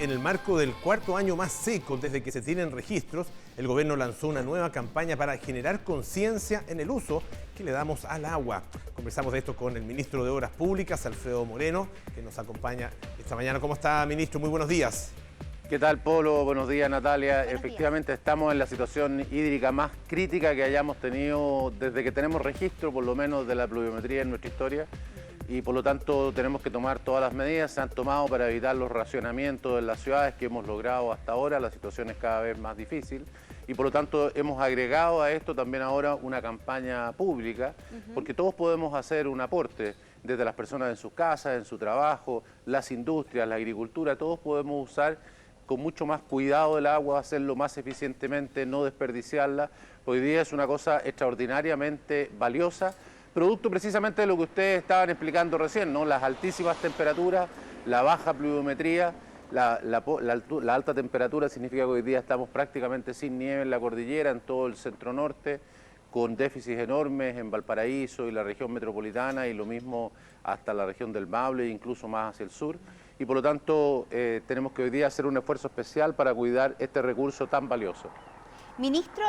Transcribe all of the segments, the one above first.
En el marco del cuarto año más seco desde que se tienen registros, el gobierno lanzó una nueva campaña para generar conciencia en el uso que le damos al agua. Conversamos de esto con el ministro de Obras Públicas, Alfredo Moreno, que nos acompaña esta mañana. ¿Cómo está, ministro? Muy buenos días. ¿Qué tal, Polo? Buenos días, Natalia. Buenos Efectivamente, días. Estamos en la situación hídrica más crítica que hayamos tenido desde que tenemos registro, por lo menos, de la pluviometría en nuestra historia. Y por lo tanto tenemos que tomar todas las medidas. Se han tomado para evitar los racionamientos en las ciudades que hemos logrado hasta ahora. La situación es cada vez más difícil y por lo tanto hemos agregado a esto también ahora una campaña pública, porque todos podemos hacer un aporte, desde las personas en sus casas, en su trabajo, las industrias, la agricultura, todos podemos usar con mucho más cuidado el agua, hacerlo más eficientemente, no desperdiciarla. Hoy día es una cosa extraordinariamente valiosa, producto precisamente de lo que ustedes estaban explicando recién, ¿no? Las altísimas temperaturas, la baja pluviometría, la alta temperatura significa que hoy día estamos prácticamente sin nieve en la cordillera, en todo el centro norte, con déficits enormes en Valparaíso y la región metropolitana, y lo mismo hasta la región del Maule e incluso más hacia el sur. Y por lo tanto tenemos que hoy día hacer un esfuerzo especial para cuidar este recurso tan valioso. Ministro,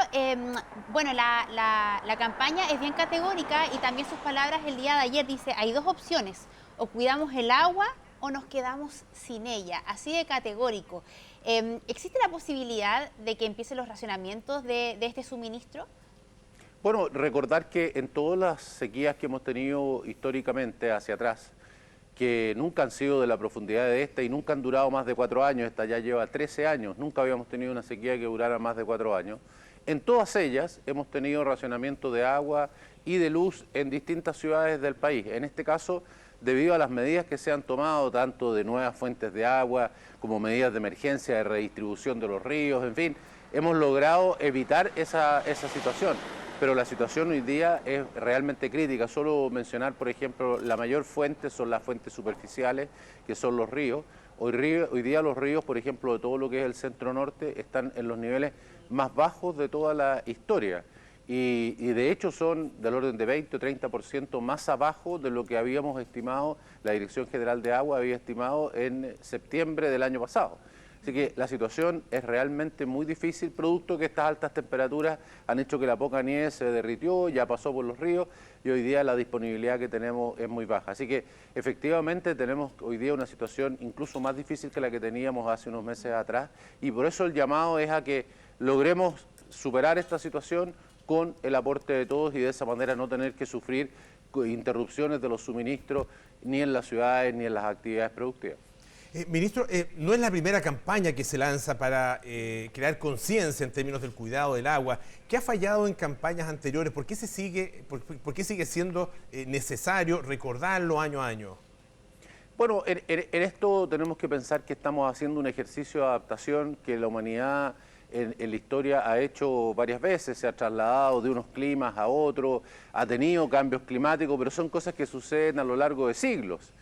bueno, la campaña es bien categórica y también sus palabras el día de ayer dice, hay dos opciones, o cuidamos el agua o nos quedamos sin ella, así de categórico. ¿Existe la posibilidad de que empiecen los racionamientos de este suministro? Bueno, recordar que en todas las sequías que hemos tenido históricamente hacia atrás, que nunca han sido de la profundidad de esta y nunca han durado más de 4 años, esta ya lleva 13 años, nunca habíamos tenido una sequía que durara más de 4 años. En todas ellas hemos tenido racionamiento de agua y de luz en distintas ciudades del país. En este caso, debido a las medidas que se han tomado, tanto de nuevas fuentes de agua como medidas de emergencia, de redistribución de los ríos, en fin, hemos logrado evitar esa situación. Pero la situación hoy día es realmente crítica. Solo mencionar, por ejemplo, la mayor fuente son las fuentes superficiales, que son los ríos. Hoy día los ríos, por ejemplo, de todo lo que es el centro norte, están en los niveles más bajos de toda la historia. Y de hecho son del orden de 20 o 30% más abajo de lo que habíamos estimado, la Dirección General de Agua había estimado en septiembre del año pasado. Así que la situación es realmente muy difícil, producto que estas altas temperaturas han hecho que la poca nieve se derritió, ya pasó por los ríos y hoy día la disponibilidad que tenemos es muy baja. Así que efectivamente tenemos hoy día una situación incluso más difícil que la que teníamos hace unos meses atrás, y por eso el llamado es a que logremos superar esta situación con el aporte de todos y de esa manera no tener que sufrir interrupciones de los suministros ni en las ciudades ni en las actividades productivas. Ministro, no es la primera campaña que se lanza para crear conciencia en términos del cuidado del agua. ¿Qué ha fallado en campañas anteriores? ¿Por qué sigue siendo necesario recordarlo año a año? Bueno, en esto tenemos que pensar que estamos haciendo un ejercicio de adaptación que la humanidad en la historia ha hecho varias veces, se ha trasladado de unos climas a otros, ha tenido cambios climáticos, pero son cosas que suceden a lo largo de siglos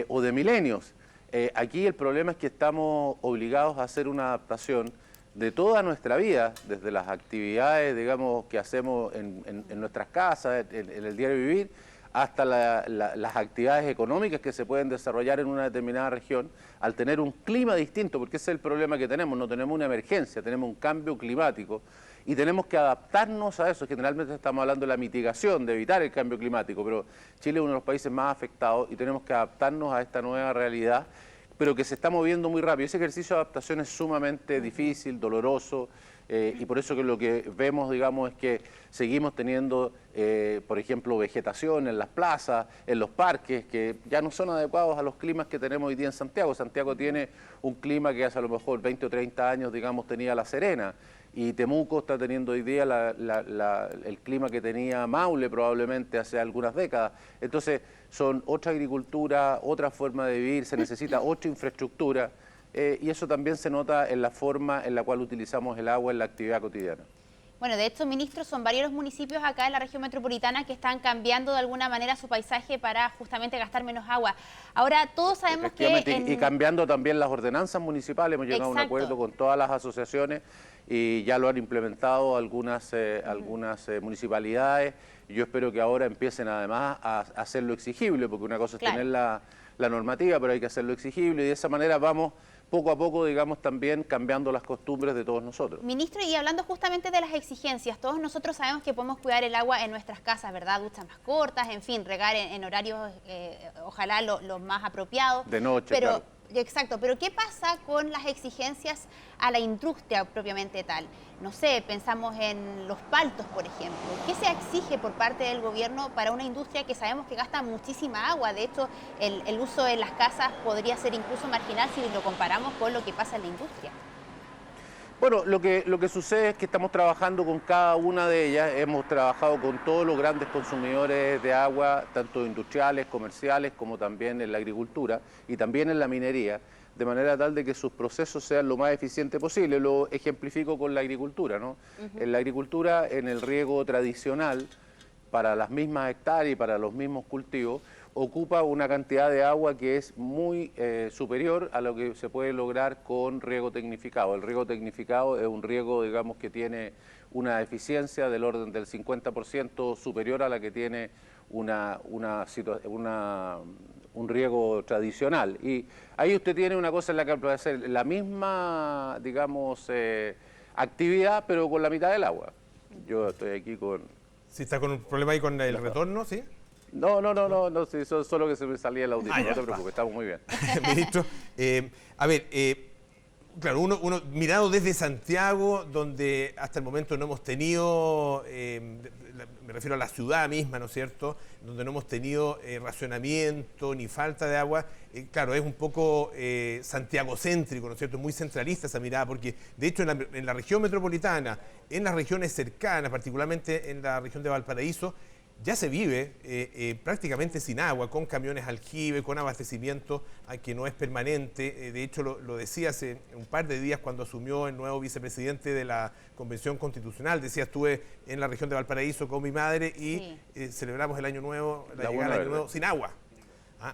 o de milenios. Aquí el problema es que estamos obligados a hacer una adaptación de toda nuestra vida, desde las actividades, digamos, que hacemos en nuestras casas, en el diario vivir, hasta las actividades económicas que se pueden desarrollar en una determinada región, al tener un clima distinto, porque ese es el problema que tenemos, no tenemos una emergencia, tenemos un cambio climático y tenemos que adaptarnos a eso. Generalmente estamos hablando de la mitigación, de evitar el cambio climático, pero Chile es uno de los países más afectados y tenemos que adaptarnos a esta nueva realidad, pero que se está moviendo muy rápido. Ese ejercicio de adaptación es sumamente difícil, doloroso, y por eso que lo que vemos, digamos, es que seguimos teniendo, por ejemplo, vegetación en las plazas, en los parques, que ya no son adecuados a los climas que tenemos hoy día en Santiago. Santiago tiene un clima que hace a lo mejor 20 o 30 años, digamos, tenía La Serena, y Temuco está teniendo hoy día el clima que tenía Maule probablemente hace algunas décadas. Entonces son otra agricultura, otra forma de vivir, se necesita otra infraestructura, y eso también se nota en la forma en la cual utilizamos el agua en la actividad cotidiana. Bueno, de hecho, ministro, son varios los municipios acá en la región metropolitana que están cambiando de alguna manera su paisaje para justamente gastar menos agua. Ahora, todos sabemos que... Y cambiando también las ordenanzas municipales, hemos llegado a un acuerdo con todas las asociaciones y ya lo han implementado algunas municipalidades. Y yo espero que ahora empiecen además a hacerlo exigible, porque una cosa es tener la normativa, pero hay que hacerlo exigible, y de esa manera vamos poco a poco, digamos, también cambiando las costumbres de todos nosotros. Ministro, y hablando justamente de las exigencias, todos nosotros sabemos que podemos cuidar el agua en nuestras casas, ¿verdad? Duchas más cortas, en fin, regar en horarios, ojalá los más apropiados. De noche, pero, claro. Exacto, pero ¿qué pasa con las exigencias a la industria propiamente tal? No sé, pensamos en los paltos, por ejemplo. ¿Qué se exige por parte del gobierno para una industria que sabemos que gasta muchísima agua? De hecho, el uso en las casas podría ser incluso marginal si lo comparamos con lo que pasa en la industria. Bueno, lo que sucede es que estamos trabajando con cada una de ellas, hemos trabajado con todos los grandes consumidores de agua, tanto industriales, comerciales, como también en la agricultura y también en la minería, de manera tal de que sus procesos sean lo más eficiente posible. Lo ejemplifico con la agricultura, ¿no? En la agricultura, en el riego tradicional, para las mismas hectáreas y para los mismos cultivos, ocupa una cantidad de agua que es muy superior a lo que se puede lograr con riego tecnificado. El riego tecnificado es un riego, digamos, que tiene una eficiencia del orden del 50% superior a la que tiene un riego tradicional. Y ahí usted tiene una cosa en la que puede hacer la misma, digamos, actividad, pero con la mitad del agua. Yo estoy aquí con... Si está con un problema ahí con el retorno, ¿sí? No, sí, solo que se me salía el audífono, no te preocupes, estamos muy bien. Ministro, claro, uno mirado desde Santiago, donde hasta el momento no hemos tenido, me refiero a la ciudad misma, ¿no es cierto?, donde no hemos tenido racionamiento ni falta de agua, claro, es un poco santiagocéntrico, ¿no es cierto?, muy centralista esa mirada, porque de hecho en la región metropolitana, en las regiones cercanas, particularmente en la región de Valparaíso, ya se vive prácticamente sin agua, con camiones aljibe, con abastecimiento que no es permanente. De hecho, lo decía hace un par de días cuando asumió el nuevo vicepresidente de la Convención Constitucional. Decía, estuve en la región de Valparaíso con mi madre y celebramos el Año Nuevo, la llegada del Año Nuevo, sin agua.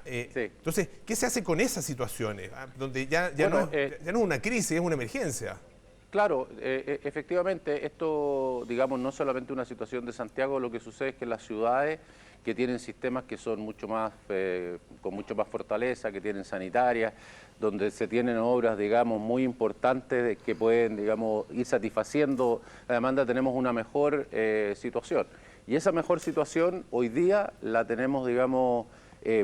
Sí. Entonces, ¿qué se hace con esas situaciones? Donde ya no es una crisis, es una emergencia. Claro, efectivamente, esto, digamos, no solamente una situación de Santiago, lo que sucede es que las ciudades que tienen sistemas que son mucho más, con mucho más fortaleza, que tienen sanitarias, donde se tienen obras, digamos, muy importantes que pueden, digamos, ir satisfaciendo la demanda, tenemos una mejor situación. Y esa mejor situación hoy día la tenemos, digamos,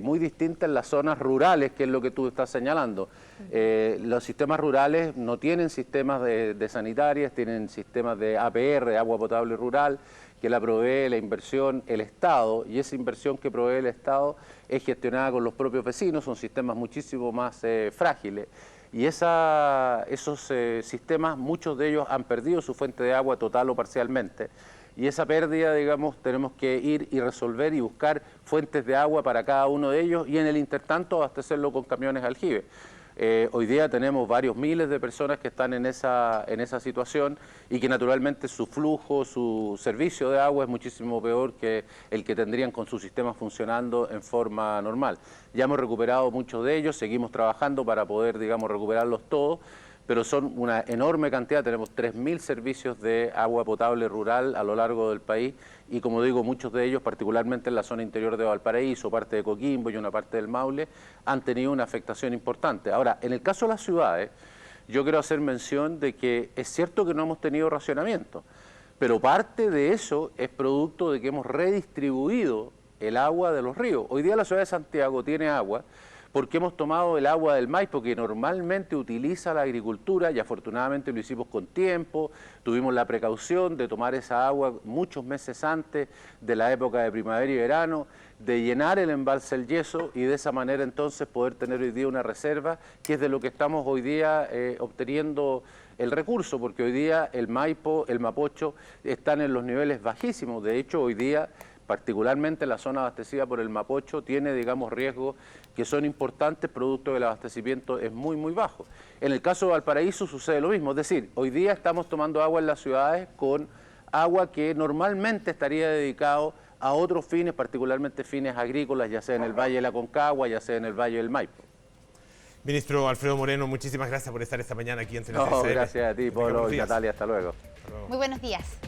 muy distinta en las zonas rurales, que es lo que tú estás señalando. Los sistemas rurales no tienen sistemas de sanitarias, tienen sistemas de APR, de agua potable rural, que la provee la inversión el Estado, y esa inversión que provee el Estado es gestionada con los propios vecinos, son sistemas muchísimo más frágiles. Y esos sistemas, muchos de ellos han perdido su fuente de agua total o parcialmente. Y esa pérdida, digamos, tenemos que ir y resolver y buscar fuentes de agua para cada uno de ellos y en el intertanto abastecerlo con camiones aljibe. Hoy día tenemos varios miles de personas que están en esa situación y que naturalmente su flujo, su servicio de agua es muchísimo peor que el que tendrían con su sistema funcionando en forma normal. Ya hemos recuperado muchos de ellos, seguimos trabajando para poder, digamos, recuperarlos todos, pero son una enorme cantidad, tenemos 3.000 servicios de agua potable rural a lo largo del país y como digo, muchos de ellos, particularmente en la zona interior de Valparaíso, parte de Coquimbo y una parte del Maule, han tenido una afectación importante. Ahora, en el caso de las ciudades, yo quiero hacer mención de que es cierto que no hemos tenido racionamiento, pero parte de eso es producto de que hemos redistribuido el agua de los ríos. Hoy día la ciudad de Santiago tiene agua, porque hemos tomado el agua del Maipo, que normalmente utiliza la agricultura, y afortunadamente lo hicimos con tiempo, tuvimos la precaución de tomar esa agua muchos meses antes de la época de primavera y verano, de llenar el embalse El Yeso y de esa manera entonces poder tener hoy día una reserva, que es de lo que estamos hoy día obteniendo el recurso, porque hoy día el Maipo, el Mapocho están en los niveles bajísimos. De hecho, hoy día particularmente la zona abastecida por el Mapocho tiene, digamos, riesgos que son importantes, producto del abastecimiento es muy, muy bajo. En el caso de Valparaíso sucede lo mismo, es decir, hoy día estamos tomando agua en las ciudades con agua que normalmente estaría dedicado a otros fines, particularmente fines agrícolas, ya sea en el Valle de la Aconcagua, ya sea en el Valle del Maipo. Ministro Alfredo Moreno, muchísimas gracias por estar esta mañana aquí en Gracias a ti, Polo y Natalia, hasta luego. Muy buenos días.